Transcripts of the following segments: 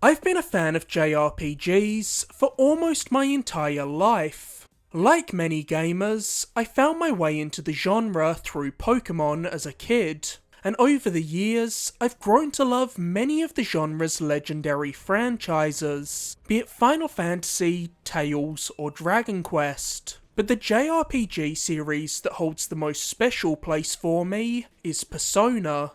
I've been a fan of JRPGs for almost my entire life. Like many gamers, I found my way into the genre through Pokemon as a kid, and over the years, I've grown to love many of the genre's legendary franchises, be it Final Fantasy, Tales, or Dragon Quest. But the JRPG series that holds the most special place for me is Persona.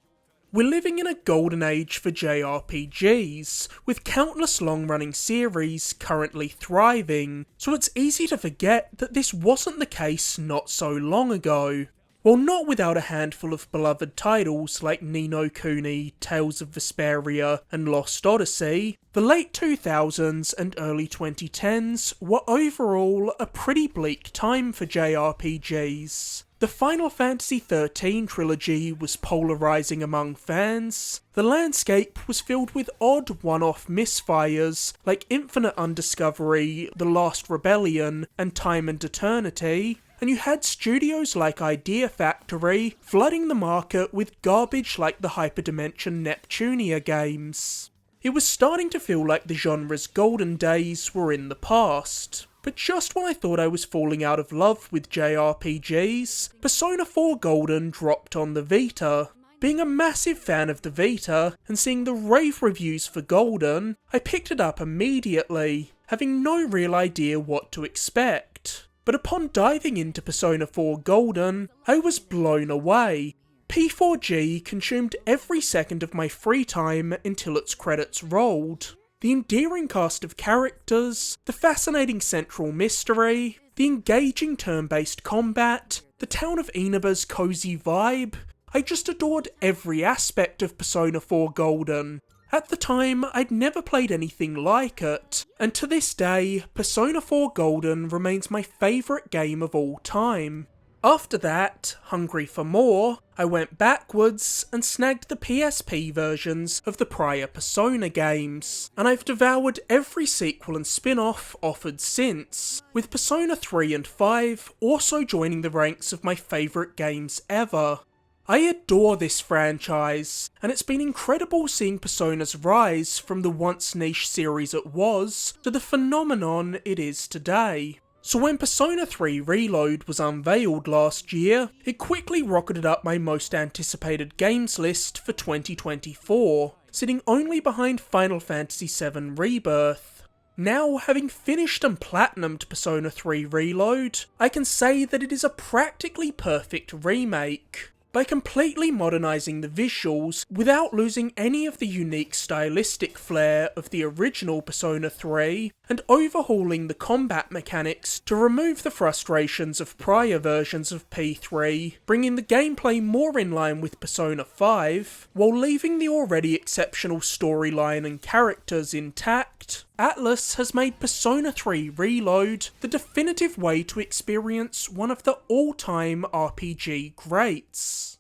We're living in a golden age for JRPGs, with countless long-running series currently thriving, so it's easy to forget that this wasn't the case not so long ago. While not without a handful of beloved titles like Ni no Kuni, Tales of Vesperia, and Lost Odyssey, the late 2000s and early 2010s were overall a pretty bleak time for JRPGs. The Final Fantasy XIII trilogy was polarising among fans, the landscape was filled with odd one-off misfires like Infinite Undiscovery, The Last Rebellion, and Time and Eternity, and you had studios like Idea Factory flooding the market with garbage like the Hyperdimension Neptunia games. It was starting to feel like the genre's golden days were in the past. But just when I thought I was falling out of love with JRPGs, Persona 4 Golden dropped on the Vita. Being a massive fan of the Vita, and seeing the rave reviews for Golden, I picked it up immediately, having no real idea what to expect. But upon diving into Persona 4 Golden, I was blown away. P4G consumed every second of my free time until its credits rolled. The endearing cast of characters, the fascinating central mystery, the engaging turn-based combat, the town of Inaba's cozy vibe, I just adored every aspect of Persona 4 Golden. At the time, I'd never played anything like it, and to this day, Persona 4 Golden remains my favourite game of all time. After that, hungry for more, I went backwards and snagged the PSP versions of the prior Persona games, and I've devoured every sequel and spin-off offered since, with Persona 3 and 5 also joining the ranks of my favourite games ever. I adore this franchise, and it's been incredible seeing Persona's rise from the once niche series it was to the phenomenon it is today. So when Persona 3 Reload was unveiled last year, it quickly rocketed up my most anticipated games list for 2024, sitting only behind Final Fantasy VII Rebirth. Now, having finished and platinumed Persona 3 Reload, I can say that it is a practically perfect remake. By completely modernising the visuals without losing any of the unique stylistic flair of the original Persona 3, and overhauling the combat mechanics to remove the frustrations of prior versions of P3, bringing the gameplay more in line with Persona 5, while leaving the already exceptional storyline and characters intact, Atlus has made Persona 3 Reload the definitive way to experience one of the all-time RPG greats.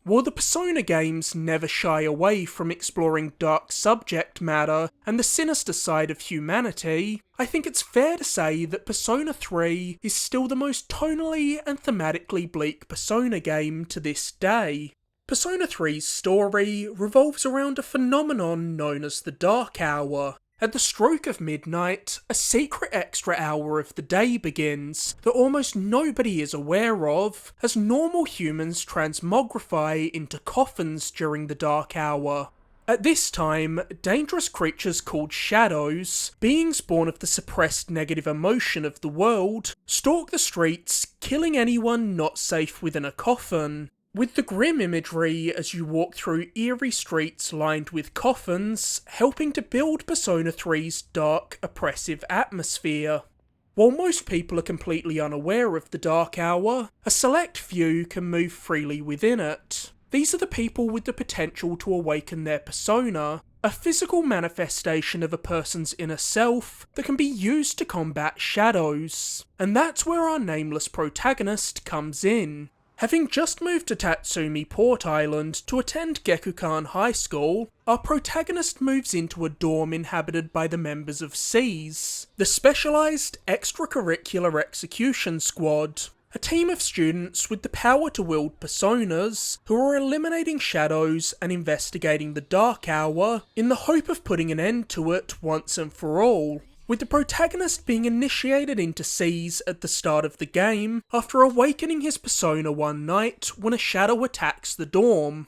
While the Persona games never shy away from exploring dark subject matter and the sinister side of humanity, I think it's fair to say that Persona 3 is still the most tonally and thematically bleak Persona game to this day. Persona 3's story revolves around a phenomenon known as the Dark Hour. At the stroke of midnight, a secret extra hour of the day begins that almost nobody is aware of, as normal humans transmogrify into coffins during the Dark Hour. At this time, dangerous creatures called shadows, beings born of the suppressed negative emotion of the world, stalk the streets, killing anyone not safe within a coffin. With the grim imagery as you walk through eerie streets lined with coffins, helping to build Persona 3's dark, oppressive atmosphere. While most people are completely unaware of the Dark Hour, a select few can move freely within it. These are the people with the potential to awaken their persona, a physical manifestation of a person's inner self that can be used to combat shadows. And that's where our nameless protagonist comes in. Having just moved to Tatsumi Port Island to attend Gekukan High School, our protagonist moves into a dorm inhabited by the members of SEAS, the Specialised Extracurricular Execution Squad. a team of students with the power to wield personas who are eliminating shadows and investigating the Dark Hour in the hope of putting an end to it once and for all, with the protagonist being initiated into Seas at the start of the game after awakening his persona one night when a shadow attacks the dorm.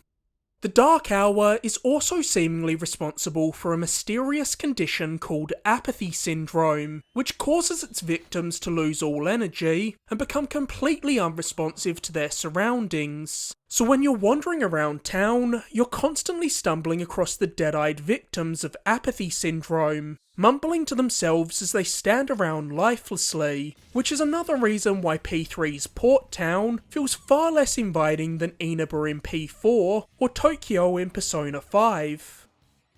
The Dark Hour is also seemingly responsible for a mysterious condition called apathy syndrome, which causes its victims to lose all energy and become completely unresponsive to their surroundings. So when you're wandering around town, you're constantly stumbling across the dead-eyed victims of apathy syndrome, mumbling to themselves as they stand around lifelessly, which is another reason why P3's Port Town feels far less inviting than Inaba in P4 or Tokyo in Persona 5.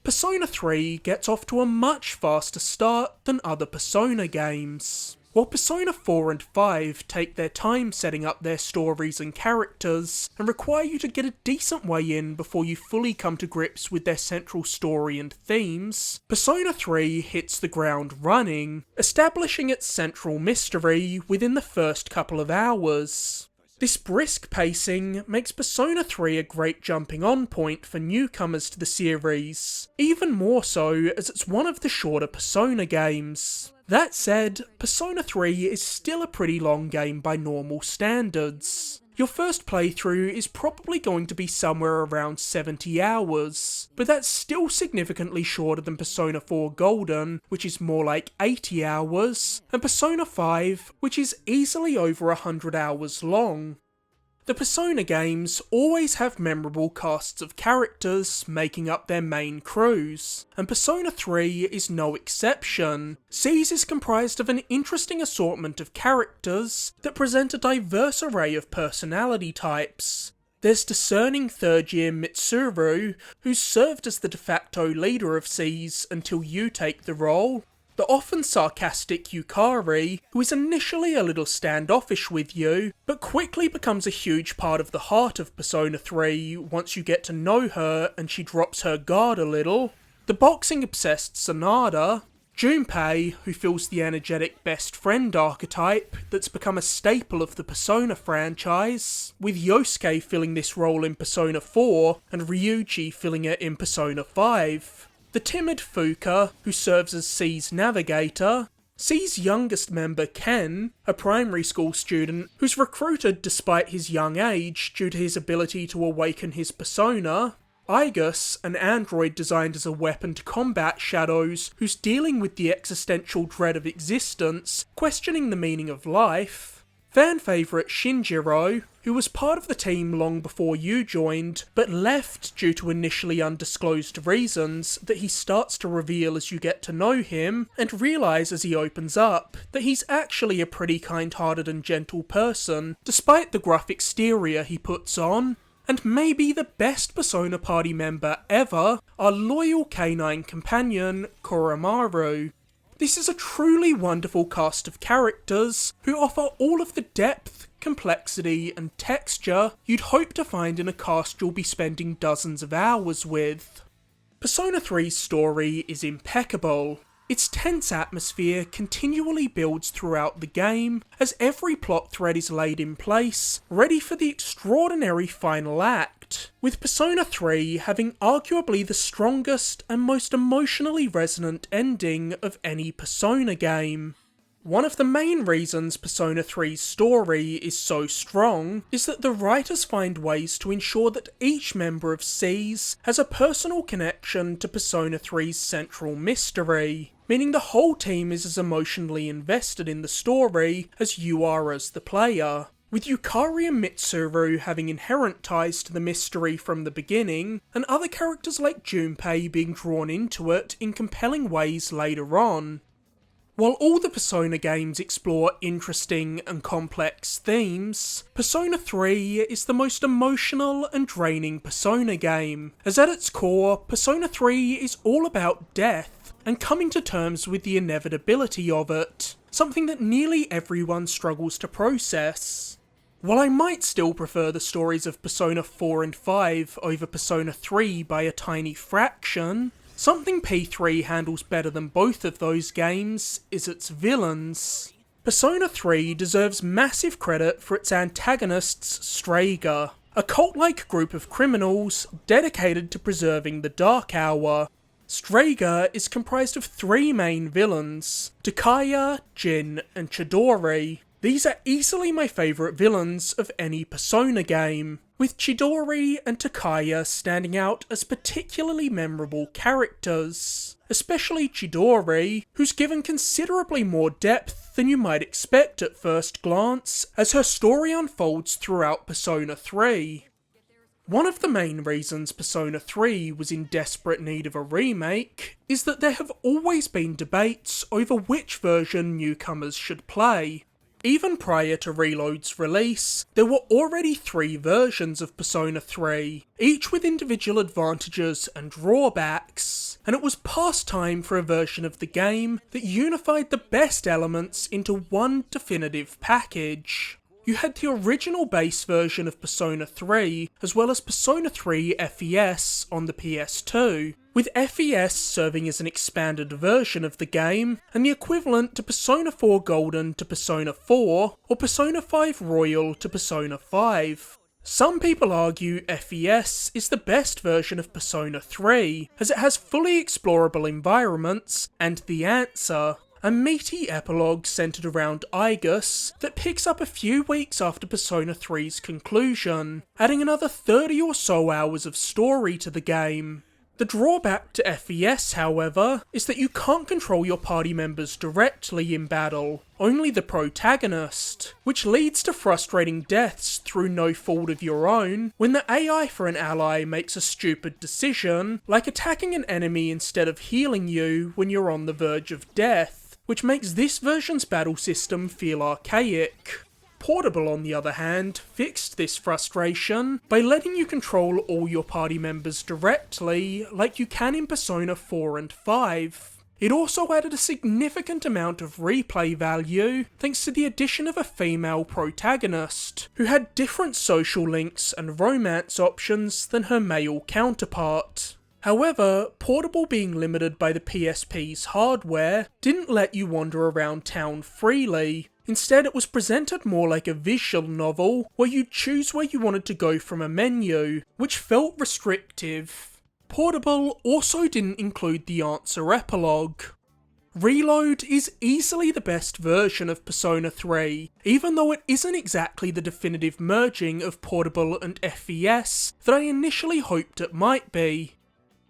Persona 3 gets off to a much faster start than other Persona games. While Persona 4 and 5 take their time setting up their stories and characters, and require you to get a decent way in before you fully come to grips with their central story and themes, Persona 3 hits the ground running, establishing its central mystery within the first couple of hours. This brisk pacing makes Persona 3 a great jumping on point for newcomers to the series, even more so as it's one of the shorter Persona games. That said, Persona 3 is still a pretty long game by normal standards. Your first playthrough is probably going to be somewhere around 70 hours, but that's still significantly shorter than Persona 4 Golden, which is more like 80 hours, and Persona 5, which is easily over 100 hours long. The Persona games always have memorable casts of characters making up their main crews, and Persona 3 is no exception. Seas is comprised of an interesting assortment of characters that present a diverse array of personality types. There's discerning third-year Mitsuru, who's served as the de facto leader of Seas until you take the role. The often sarcastic Yukari, who is initially a little standoffish with you, but quickly becomes a huge part of the heart of Persona 3 once you get to know her and she drops her guard a little. The boxing-obsessed Sanada, Junpei, who fills the energetic best friend archetype that's become a staple of the Persona franchise, with Yosuke filling this role in Persona 4 and Ryuji filling it in Persona 5. The timid Fuka, who serves as Sea's navigator, Sea's youngest member Ken, a primary school student who's recruited despite his young age due to his ability to awaken his persona, Igus, an android designed as a weapon to combat shadows who's dealing with the existential dread of existence, questioning the meaning of life, fan favourite Shinjiro, who was part of the team long before you joined, but left due to initially undisclosed reasons that he starts to reveal as you get to know him, and realise as he opens up that he's actually a pretty kind-hearted and gentle person, despite the gruff exterior he puts on. And maybe the best Persona party member ever, our loyal canine companion, Koromaru. This is a truly wonderful cast of characters who offer all of the depth, complexity and texture you'd hope to find in a cast you'll be spending dozens of hours with. Persona 3's story is impeccable. Its tense atmosphere continually builds throughout the game as every plot thread is laid in place, ready for the extraordinary final act, with Persona 3 having arguably the strongest and most emotionally resonant ending of any Persona game. One of the main reasons Persona 3's story is so strong is that the writers find ways to ensure that each member of Seas has a personal connection to Persona 3's central mystery, meaning the whole team is as emotionally invested in the story as you are as the player, with Yukari and Mitsuru having inherent ties to the mystery from the beginning, and other characters like Junpei being drawn into it in compelling ways later on. While all the Persona games explore interesting and complex themes, Persona 3 is the most emotional and draining Persona game, as at its core, Persona 3 is all about death, and coming to terms with the inevitability of it, something that nearly everyone struggles to process. While I might still prefer the stories of Persona 4 and 5 over Persona 3 by a tiny fraction, something P3 handles better than both of those games is its villains. Persona 3 deserves massive credit for its antagonists Strega, a cult-like group of criminals dedicated to preserving the Dark Hour. Strega is comprised of three main villains, Takaya, Jin, and Chidori. These are easily my favourite villains of any Persona game, with Chidori and Takaya standing out as particularly memorable characters. Especially Chidori, who's given considerably more depth than you might expect at first glance, as her story unfolds throughout Persona 3. One of the main reasons Persona 3 was in desperate need of a remake is that there have always been debates over which version newcomers should play. Even prior to Reload's release, there were already 3 versions of Persona 3, each with individual advantages and drawbacks, and it was past time for a version of the game that unified the best elements into one definitive package. You had the original base version of Persona 3, as well as Persona 3 FES on the PS2, with FES serving as an expanded version of the game, and the equivalent to Persona 4 Golden to Persona 4, or Persona 5 Royal to Persona 5. Some people argue FES is the best version of Persona 3, as it has fully explorable environments, and the answer, a meaty epilogue centred around Aigis that picks up a few weeks after Persona 3's conclusion, adding another 30 or so hours of story to the game. The drawback to FES, however, is that you can't control your party members directly in battle, only the protagonist, which leads to frustrating deaths through no fault of your own when the AI for an ally makes a stupid decision, like attacking an enemy instead of healing you when you're on the verge of death, which makes this version's battle system feel archaic. Portable, on the other hand, fixed this frustration by letting you control all your party members directly, like you can in Persona 4 and 5. It also added a significant amount of replay value thanks to the addition of a female protagonist, who had different social links and romance options than her male counterpart. However, Portable being limited by the PSP's hardware didn't let you wander around town freely. Instead, it was presented more like a visual novel, where you'd choose where you wanted to go from a menu, which felt restrictive. Portable also didn't include the answer epilogue. Reload is easily the best version of Persona 3, even though it isn't exactly the definitive merging of Portable and FES that I initially hoped it might be.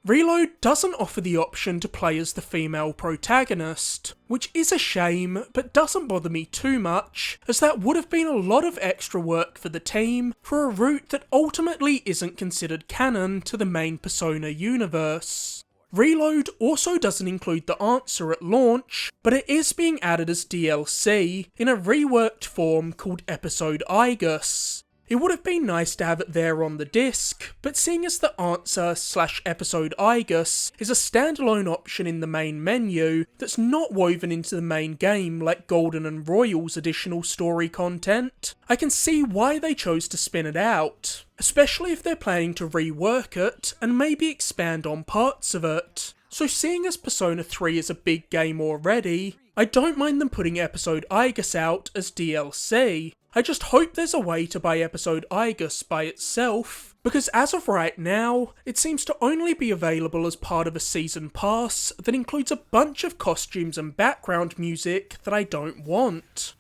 Reload doesn't offer the option to play as the female protagonist, which is a shame, but doesn't bother me too much, as that would have been a lot of extra work for the team for a route that ultimately isn't considered canon to the main Persona universe. Reload also doesn't include the answer at launch, but it is being added as DLC in a reworked form called Episode Aigis. It would have been nice to have it there on the disc, but seeing as the answer/episode Aigis is a standalone option in the main menu that's not woven into the main game like Golden and Royal's additional story content, I can see why they chose to spin it out, especially if they're planning to rework it and maybe expand on parts of it. So seeing as Persona 3 is a big game already, I don't mind them putting Episode Aigis out as DLC. I just hope there's a way to buy Episode Aigis by itself, because as of right now, it seems to only be available as part of a season pass that includes a bunch of costumes and background music that I don't want.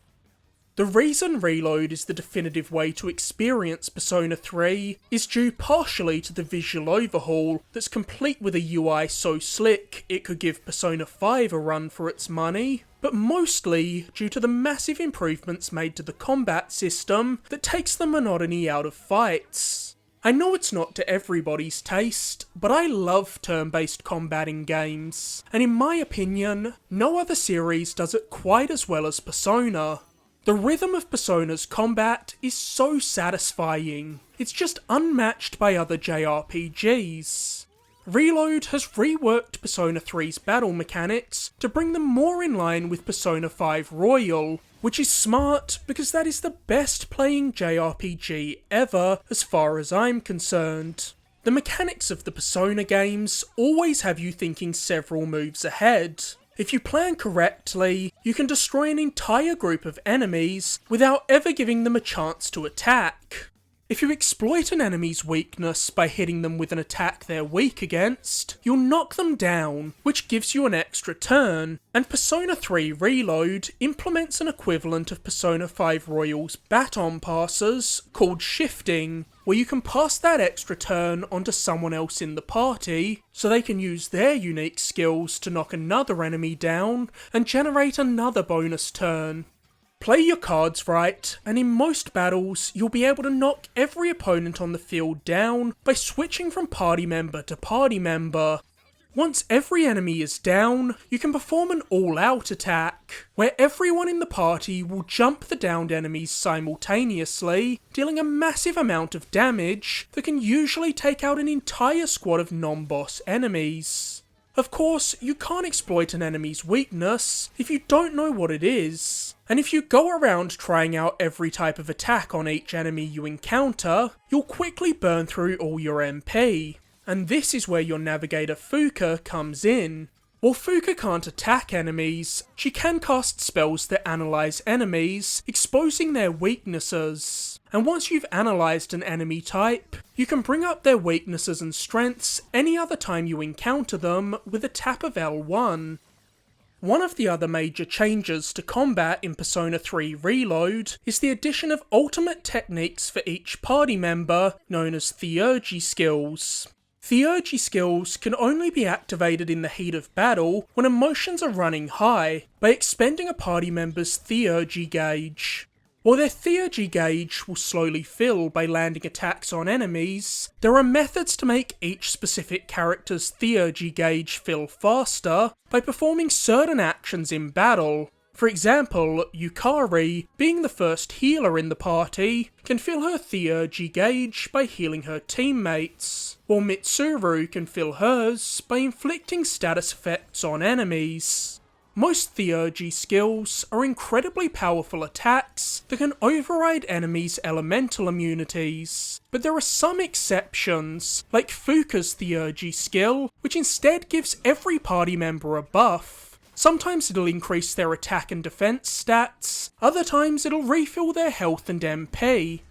The reason Reload is the definitive way to experience Persona 3 is due partially to the visual overhaul that's complete with a UI so slick it could give Persona 5 a run for its money, but mostly due to the massive improvements made to the combat system that takes the monotony out of fights. I know it's not to everybody's taste, but I love turn-based combat in games, and in my opinion, no other series does it quite as well as Persona. The rhythm of Persona's combat is so satisfying, it's just unmatched by other JRPGs. Reload has reworked Persona 3's battle mechanics to bring them more in line with Persona 5 Royal, which is smart because that is the best playing JRPG ever as far as I'm concerned. The mechanics of the Persona games always have you thinking several moves ahead. If you plan correctly, you can destroy an entire group of enemies without ever giving them a chance to attack. If you exploit an enemy's weakness by hitting them with an attack they're weak against, you'll knock them down, which gives you an extra turn, and Persona 3 Reload implements an equivalent of Persona 5 Royal's baton passes called shifting, where you can pass that extra turn onto someone else in the party, so they can use their unique skills to knock another enemy down and generate another bonus turn. Play your cards right, and in most battles, you'll be able to knock every opponent on the field down by switching from party member to party member. Once every enemy is down, you can perform an all-out attack, where everyone in the party will jump the downed enemies simultaneously, dealing a massive amount of damage that can usually take out an entire squad of non-boss enemies. Of course, you can't exploit an enemy's weakness if you don't know what it is, and if you go around trying out every type of attack on each enemy you encounter, you'll quickly burn through all your MP. And this is where your navigator Fuka comes in. While Fuka can't attack enemies, she can cast spells that analyse enemies, exposing their weaknesses. And once you've analysed an enemy type, you can bring up their weaknesses and strengths any other time you encounter them with a tap of L1. One of the other major changes to combat in Persona 3 Reload is the addition of ultimate techniques for each party member, known as Theurgy skills. Theurgy skills can only be activated in the heat of battle when emotions are running high, by expending a party member's Theurgy gauge. While their Theurgy gauge will slowly fill by landing attacks on enemies, there are methods to make each specific character's Theurgy gauge fill faster by performing certain actions in battle. For example, Yukari, being the first healer in the party, can fill her Theurgy gauge by healing her teammates, while Mitsuru can fill hers by inflicting status effects on enemies. Most Theurgy skills are incredibly powerful attacks that can override enemies' elemental immunities, but there are some exceptions, like Fuka's Theurgy skill, which instead gives every party member a buff. Sometimes it'll increase their attack and defense stats, other times it'll refill their health and MP.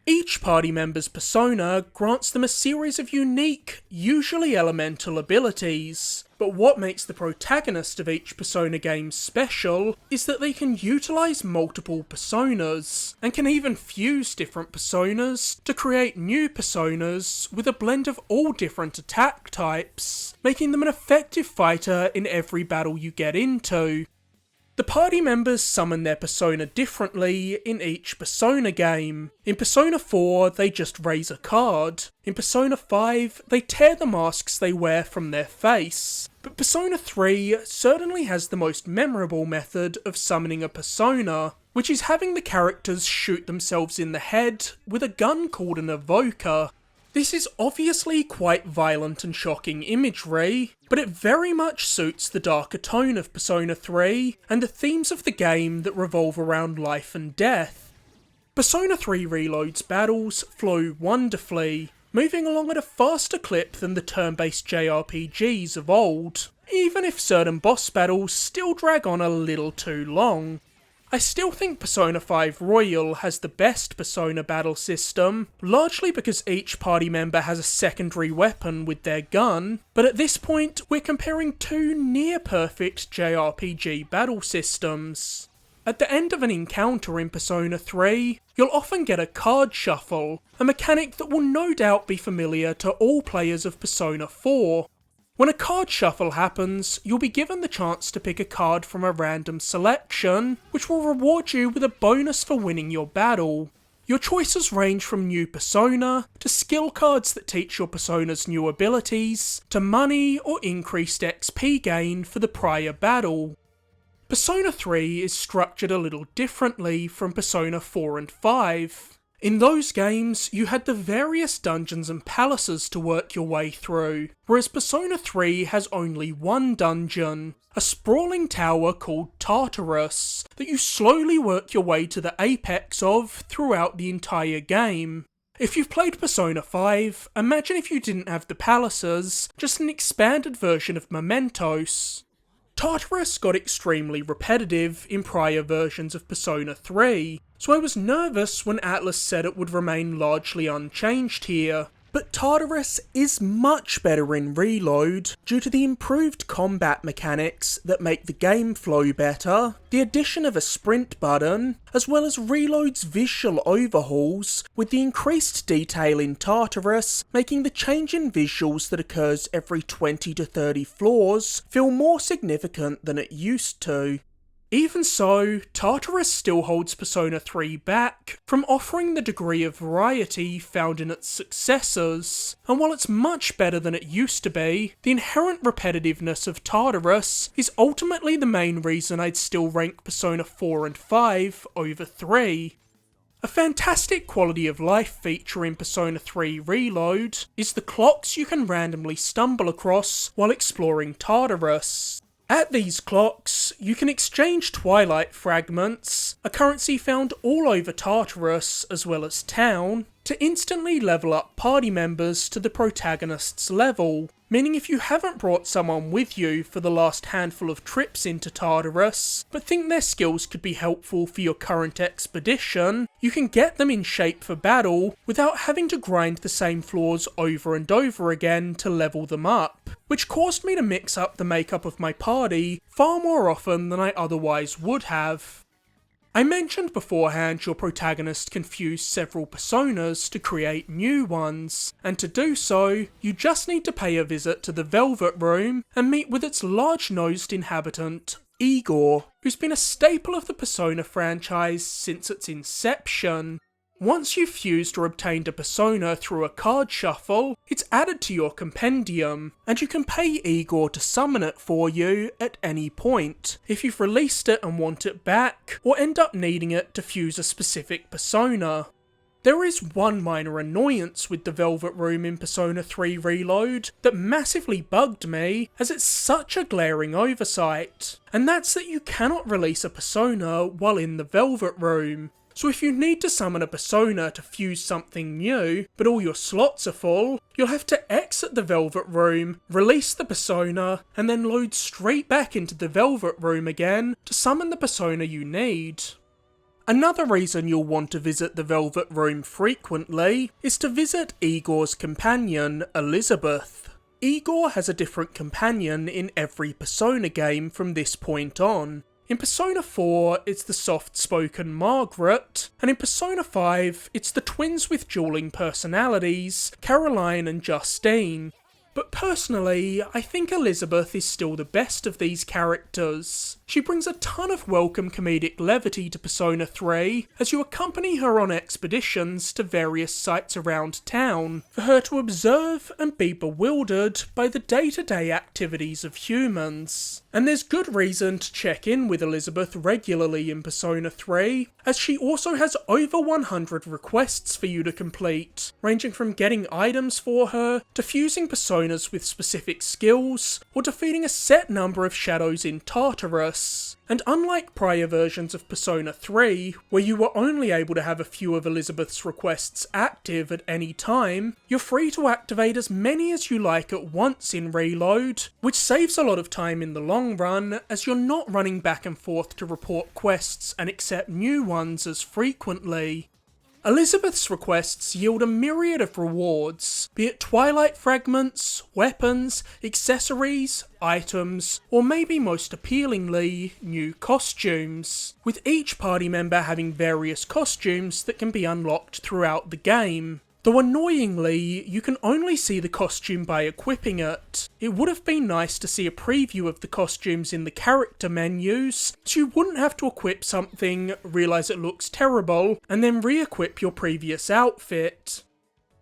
Each party member's persona grants them a series of unique, usually elemental abilities, but what makes the protagonist of each Persona game special is that they can utilise multiple personas, and can even fuse different personas to create new personas with a blend of all different attack types, making them an effective fighter in every battle you get into. The party members summon their persona differently in each Persona game. In Persona 4, they just raise a card. In Persona 5, they tear the masks they wear from their face. But Persona 3 certainly has the most memorable method of summoning a persona, which is having the characters shoot themselves in the head with a gun called an evoker. This is obviously quite violent and shocking imagery, but it very much suits the darker tone of Persona 3 and the themes of the game that revolve around life and death. Persona 3 Reload's battles flow wonderfully, moving along at a faster clip than the turn-based JRPGs of old, even if certain boss battles still drag on a little too long. I still think Persona 5 Royal has the best Persona battle system, largely because each party member has a secondary weapon with their gun, but at this point we're comparing two near-perfect JRPG battle systems. At the end of an encounter in Persona 3, you'll often get a card shuffle, a mechanic that will no doubt be familiar to all players of Persona 4. When a card shuffle happens, you'll be given the chance to pick a card from a random selection, which will reward you with a bonus for winning your battle. Your choices range from new persona, to skill cards that teach your persona's new abilities, to money or increased XP gain for the prior battle. Persona 3 is structured a little differently from Persona 4 and 5. In those games, you had the various dungeons and palaces to work your way through, whereas Persona 3 has only one dungeon, a sprawling tower called Tartarus, that you slowly work your way to the apex of throughout the entire game. If you've played Persona 5, imagine if you didn't have the palaces, just an expanded version of Mementos. Tartarus got extremely repetitive in prior versions of Persona 3, so I was nervous when Atlus said it would remain largely unchanged here. But Tartarus is much better in Reload due to the improved combat mechanics that make the game flow better, the addition of a sprint button, as well as Reload's visual overhauls, with the increased detail in Tartarus making the change in visuals that occurs every 20 to 30 floors feel more significant than it used to. Even so, Tartarus still holds Persona 3 back from offering the degree of variety found in its successors, and while it's much better than it used to be, the inherent repetitiveness of Tartarus is ultimately the main reason I'd still rank Persona 4 and 5 over 3. A fantastic quality of life feature in Persona 3 Reload is the clocks you can randomly stumble across while exploring Tartarus. At these clocks, you can exchange Twilight Fragments, a currency found all over Tartarus as well as town, to instantly level up party members to the protagonist's level, meaning if you haven't brought someone with you for the last handful of trips into Tartarus, but think their skills could be helpful for your current expedition, you can get them in shape for battle without having to grind the same floors over and over again to level them up, which caused me to mix up the makeup of my party far more often than I otherwise would have. I mentioned beforehand your protagonist can fuse several personas to create new ones, and to do so, you just need to pay a visit to the Velvet Room and meet with its large-nosed inhabitant, Igor, who's been a staple of the Persona franchise since its inception. Once you've fused or obtained a persona through a card shuffle, it's added to your compendium, and you can pay Igor to summon it for you at any point, if you've released it and want it back, or end up needing it to fuse a specific persona. There is one minor annoyance with the Velvet Room in Persona 3 Reload that massively bugged me, as it's such a glaring oversight, and that's that you cannot release a persona while in the Velvet Room. So if you need to summon a persona to fuse something new, but all your slots are full, you'll have to exit the Velvet Room, release the persona, and then load straight back into the Velvet Room again to summon the persona you need. Another reason you'll want to visit the Velvet Room frequently is to visit Igor's companion, Elizabeth. Igor has a different companion in every Persona game from this point on. In Persona 4, it's the soft-spoken Margaret, and in Persona 5, it's the twins with dueling personalities, Caroline and Justine. But personally, I think Elizabeth is still the best of these characters. She brings a ton of welcome comedic levity to Persona 3, as you accompany her on expeditions to various sites around town, for her to observe and be bewildered by the day-to-day activities of humans. And there's good reason to check in with Elizabeth regularly in Persona 3, as she also has over 100 requests for you to complete, ranging from getting items for her, to fusing personas with specific skills, or defeating a set number of shadows in Tartarus. And unlike prior versions of Persona 3, where you were only able to have a few of Elizabeth's requests active at any time, you're free to activate as many as you like at once in Reload, which saves a lot of time in the long run, as you're not running back and forth to report quests and accept new ones as frequently. Elizabeth's requests yield a myriad of rewards, be it Twilight Fragments, weapons, accessories, items, or maybe most appealingly, new costumes, with each party member having various costumes that can be unlocked throughout the game. Though annoyingly, you can only see the costume by equipping it. It would have been nice to see a preview of the costumes in the character menus, so you wouldn't have to equip something, realise it looks terrible, and then re-equip your previous outfit.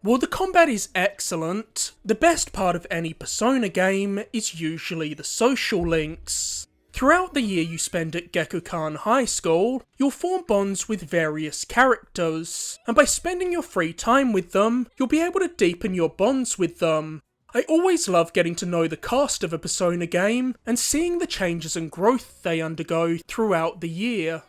While the combat is excellent, the best part of any Persona game is usually the social links. Throughout the year you spend at Gekukan High School, you'll form bonds with various characters, and by spending your free time with them, you'll be able to deepen your bonds with them. I always love getting to know the cast of a Persona game, and seeing the changes and growth they undergo throughout the year.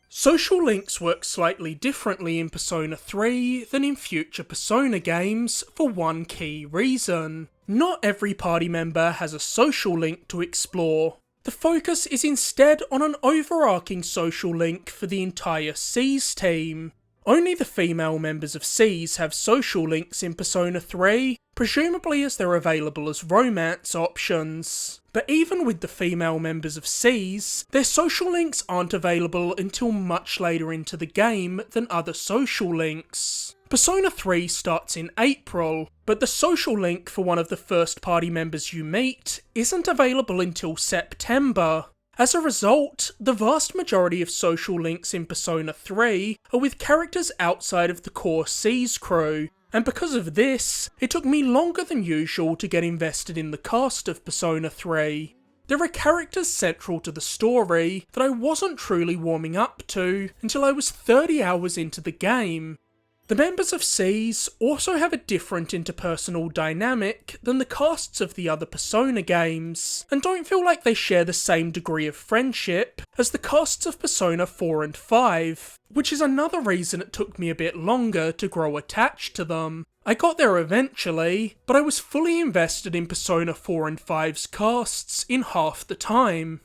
Social links work slightly differently in Persona 3 than in future Persona games for one key reason. Not every party member has a social link to explore. The focus is instead on an overarching social link for the entire SEES team. Only the female members of SEES have social links in Persona 3, presumably as they're available as romance options. But even with the female members of SEES, their social links aren't available until much later into the game than other social links. Persona 3 starts in April, but the social link for one of the first party members you meet isn't available until September. As a result, the vast majority of social links in Persona 3 are with characters outside of the core SEES crew, and because of this, it took me longer than usual to get invested in the cast of Persona 3. There are characters central to the story that I wasn't truly warming up to until I was 30 hours into the game. The members of SEES also have a different interpersonal dynamic than the casts of the other Persona games, and don't feel like they share the same degree of friendship as the casts of Persona 4 and 5, which is another reason it took me a bit longer to grow attached to them. I got there eventually, but I was fully invested in Persona 4 and 5's casts in half the time.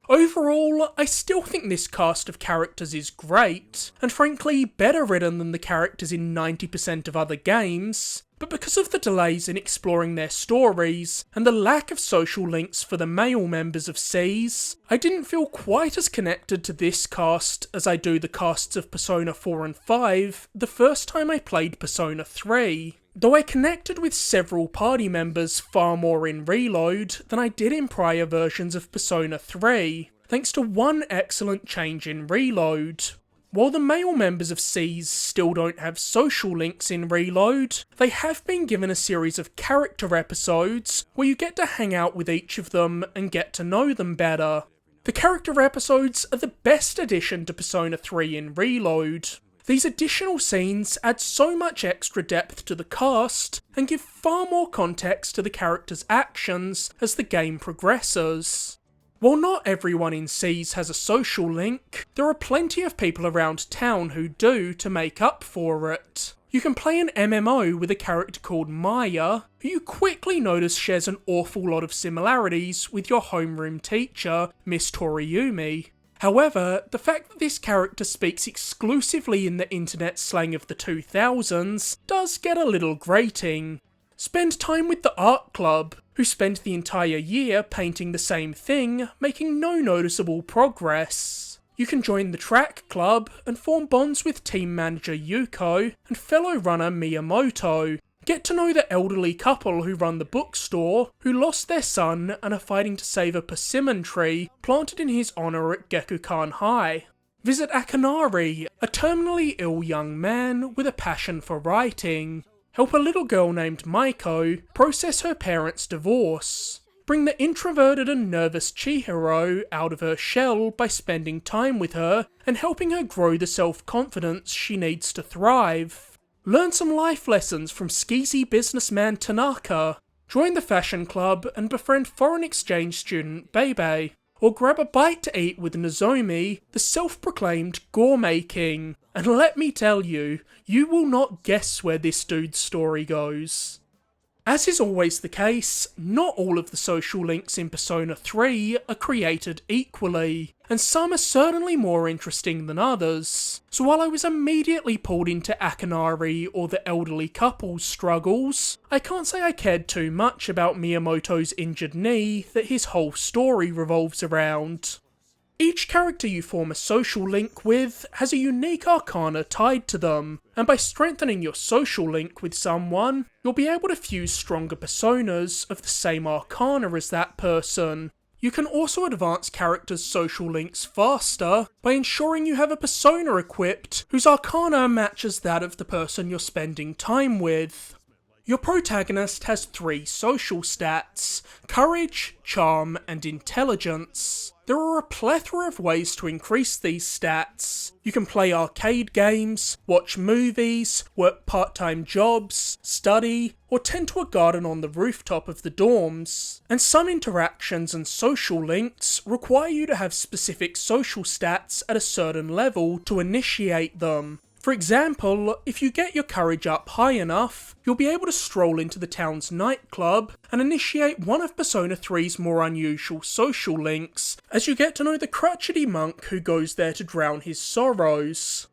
Overall, I still think this cast of characters is great, and frankly better written than the characters in 90% of other games, but because of the delays in exploring their stories, and the lack of social links for the male members of SEES, I didn't feel quite as connected to this cast as I do the casts of Persona 4 and 5 the first time I played Persona 3. Though I connected with several party members far more in Reload than I did in prior versions of Persona 3, thanks to one excellent change in Reload. While the male members of SEES still don't have social links in Reload, they have been given a series of character episodes where you get to hang out with each of them and get to know them better. The character episodes are the best addition to Persona 3 in Reload. These additional scenes add so much extra depth to the cast, and give far more context to the characters' actions as the game progresses. While not everyone in SEES has a social link, there are plenty of people around town who do to make up for it. You can play an MMO with a character called Maya, who you quickly notice shares an awful lot of similarities with your homeroom teacher, Miss Toriumi. However, the fact that this character speaks exclusively in the internet slang of the 2000s does get a little grating. Spend time with the art club, who spent the entire year painting the same thing, making no noticeable progress. You can join the track club and form bonds with team manager Yuko and fellow runner Miyamoto. Get to know the elderly couple who run the bookstore, who lost their son and are fighting to save a persimmon tree planted in his honour at Gekukan High. Visit Akanari, a terminally ill young man with a passion for writing. Help a little girl named Maiko process her parents' divorce. Bring the introverted and nervous Chihiro out of her shell by spending time with her and helping her grow the self-confidence she needs to thrive. Learn some life lessons from skeezy businessman Tanaka. Join the fashion club and befriend foreign exchange student Bebe. Or grab a bite to eat with Nozomi, the self-proclaimed gourmet king. And let me tell you, you will not guess where this dude's story goes. As is always the case, not all of the social links in Persona 3 are created equally, and some are certainly more interesting than others. So while I was immediately pulled into Akanari or the elderly couple's struggles, I can't say I cared too much about Miyamoto's injured knee that his whole story revolves around. Each character you form a social link with has a unique arcana tied to them, and by strengthening your social link with someone, you'll be able to fuse stronger personas of the same arcana as that person. You can also advance characters' social links faster by ensuring you have a persona equipped whose arcana matches that of the person you're spending time with. Your protagonist has 3 social stats: courage, charm, and intelligence. There are a plethora of ways to increase these stats. You can play arcade games, watch movies, work part-time jobs, study, or tend to a garden on the rooftop of the dorms. And some interactions and social links require you to have specific social stats at a certain level to initiate them. For example, if you get your courage up high enough, you'll be able to stroll into the town's nightclub and initiate one of Persona 3's more unusual social links, as you get to know the crotchety monk who goes there to drown his sorrows.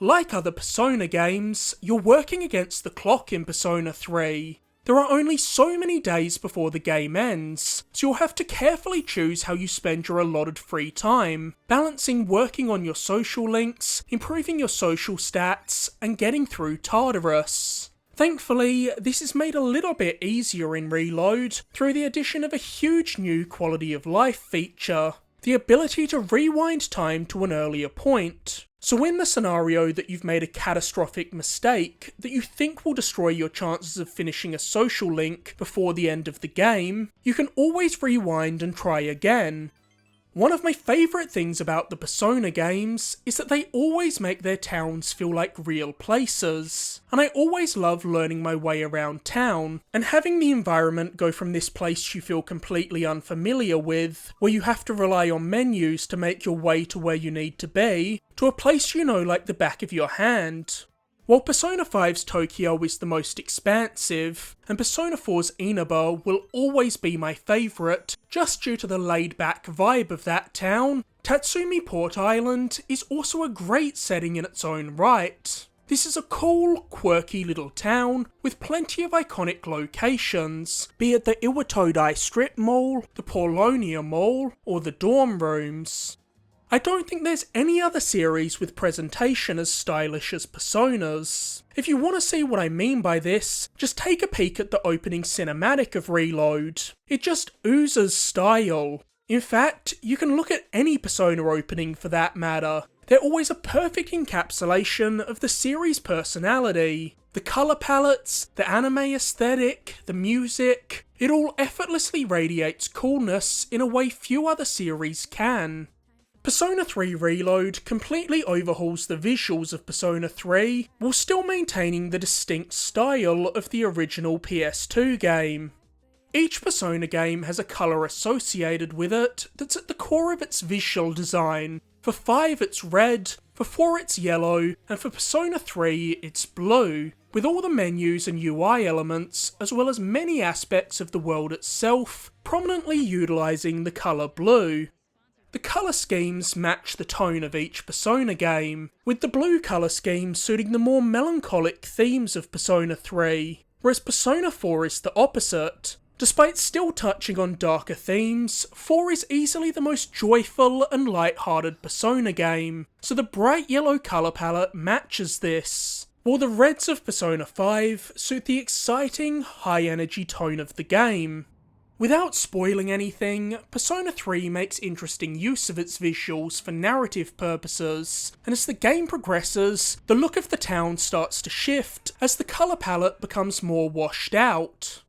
Like other Persona games, you're working against the clock in Persona 3. There are only so many days before the game ends, so you'll have to carefully choose how you spend your allotted free time, balancing working on your social links, improving your social stats, and getting through Tartarus. Thankfully, this is made a little bit easier in Reload through the addition of a huge new quality of life feature, the ability to rewind time to an earlier point. So in the scenario that you've made a catastrophic mistake that you think will destroy your chances of finishing a social link before the end of the game, you can always rewind and try again. One of my favourite things about the Persona games is that they always make their towns feel like real places, and I always love learning my way around town, and having the environment go from this place you feel completely unfamiliar with, where you have to rely on menus to make your way to where you need to be, to a place you know like the back of your hand. While Persona 5's Tokyo is the most expansive, and Persona 4's Inaba will always be my favourite, just due to the laid-back vibe of that town, Tatsumi Port Island is also a great setting in its own right. This is a cool, quirky little town with plenty of iconic locations, be it the Iwatodai Strip Mall, the Paulonia Mall, or the dorm rooms. I don't think there's any other series with presentation as stylish as Persona's. If you want to see what I mean by this, just take a peek at the opening cinematic of Reload. It just oozes style. In fact, you can look at any Persona opening for that matter. They're always a perfect encapsulation of the series' personality. The colour palettes, the anime aesthetic, the music, it all effortlessly radiates coolness in a way few other series can. Persona 3 Reload completely overhauls the visuals of Persona 3, while still maintaining the distinct style of the original PS2 game. Each Persona game has a colour associated with it that's at the core of its visual design. For 5 it's red, for 4 it's yellow, and for Persona 3 it's blue, with all the menus and UI elements, as well as many aspects of the world itself, prominently utilising the colour blue. The colour schemes match the tone of each Persona game, with the blue colour scheme suiting the more melancholic themes of Persona 3, whereas Persona 4 is the opposite. Despite still touching on darker themes, 4 is easily the most joyful and light-hearted Persona game, so the bright yellow colour palette matches this, while the reds of Persona 5 suit the exciting, high-energy tone of the game. Without spoiling anything, Persona 3 makes interesting use of its visuals for narrative purposes, and as the game progresses, the look of the town starts to shift as the colour palette becomes more washed out.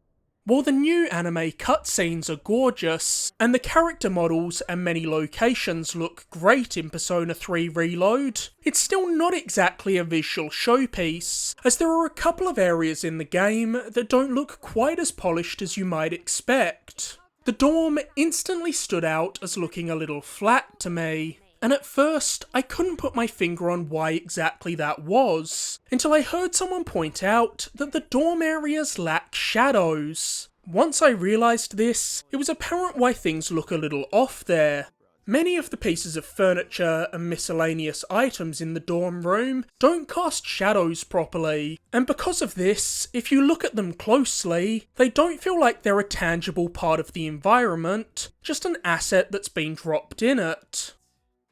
While the new anime cutscenes are gorgeous, and the character models and many locations look great in Persona 3 Reload, it's still not exactly a visual showpiece, as there are a couple of areas in the game that don't look quite as polished as you might expect. The dorm instantly stood out as looking a little flat to me, and at first I couldn't put my finger on why exactly that was, until I heard someone point out that the dorm areas lack shadows. Once I realised this, it was apparent why things look a little off there. Many of the pieces of furniture and miscellaneous items in the dorm room don't cast shadows properly, and because of this, if you look at them closely, they don't feel like they're a tangible part of the environment, just an asset that's been dropped in it.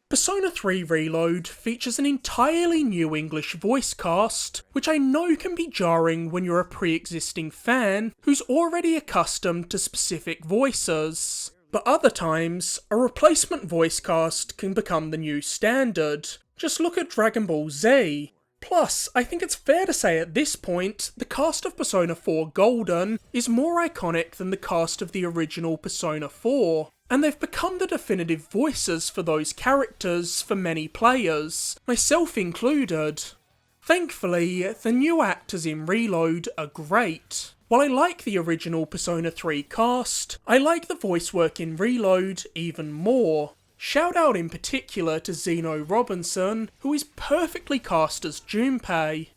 Persona 3 Reload features an entirely new English voice cast, which I know can be jarring when you're a pre-existing fan who's already accustomed to specific voices. But other times, a replacement voice cast can become the new standard. Just look at Dragon Ball Z. Plus, I think it's fair to say at this point, the cast of Persona 4 Golden is more iconic than the cast of the original Persona 4. And they've become the definitive voices for those characters for many players, myself included. Thankfully, the new actors in Reload are great. While I like the original Persona 3 cast, I like the voice work in Reload even more. Shout out in particular to Zeno Robinson, who is perfectly cast as Junpei.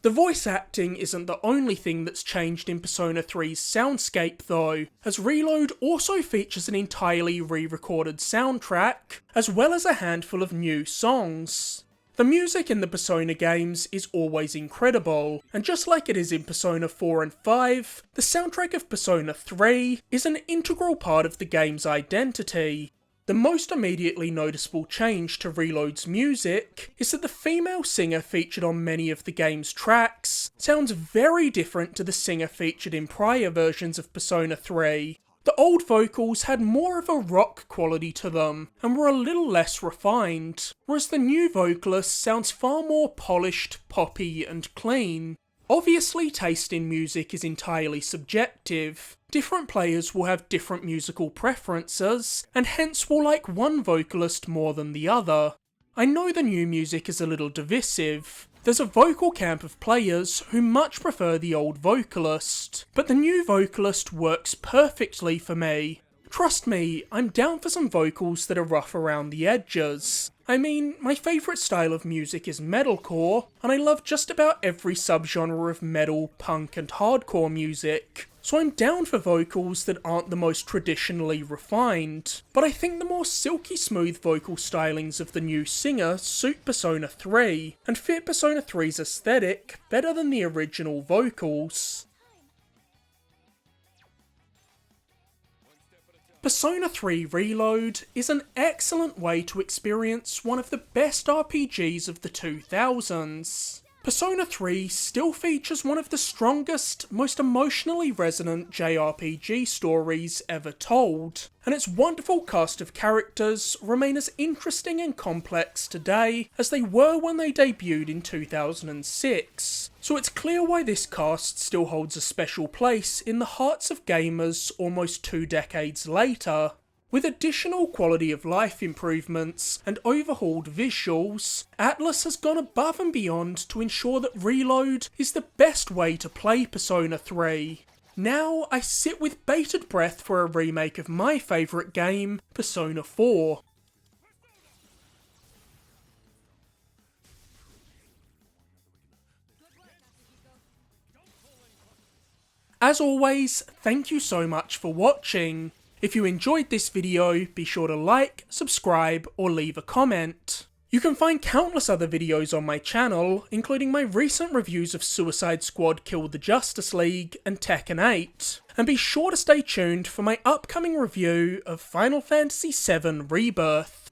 The voice acting isn't the only thing that's changed in Persona 3's soundscape though, as Reload also features an entirely re-recorded soundtrack, as well as a handful of new songs. The music in the Persona games is always incredible, and just like it is in Persona 4 and 5, the soundtrack of Persona 3 is an integral part of the game's identity. The most immediately noticeable change to Reload's music is that the female singer featured on many of the game's tracks sounds very different to the singer featured in prior versions of Persona 3. The old vocals had more of a rock quality to them and were a little less refined, whereas the new vocalist sounds far more polished, poppy and clean. Obviously, taste in music is entirely subjective. Different players will have different musical preferences, and hence will like one vocalist more than the other. I know the new music is a little divisive. There's a vocal camp of players who much prefer the old vocalist, but the new vocalist works perfectly for me. Trust me, I'm down for some vocals that are rough around the edges. I mean, my favourite style of music is metalcore, and I love just about every subgenre of metal, punk and hardcore music. So I'm down for vocals that aren't the most traditionally refined, but I think the more silky smooth vocal stylings of the new singer suit Persona 3, and fit Persona 3's aesthetic better than the original vocals. Persona 3 Reload is an excellent way to experience one of the best RPGs of the 2000s. Persona 3 still features one of the strongest, most emotionally resonant JRPG stories ever told, and its wonderful cast of characters remain as interesting and complex today as they were when they debuted in 2006. So it's clear why this cast still holds a special place in the hearts of gamers almost 2 decades later. With additional quality of life improvements and overhauled visuals, Atlus has gone above and beyond to ensure that Reload is the best way to play Persona 3. Now I sit with bated breath for a remake of my favourite game, Persona 4. As always, thank you so much for watching. If you enjoyed this video, be sure to like, subscribe, or leave a comment. You can find countless other videos on my channel, including my recent reviews of Suicide Squad Kill the Justice League and Tekken 8. And be sure to stay tuned for my upcoming review of Final Fantasy VII Rebirth.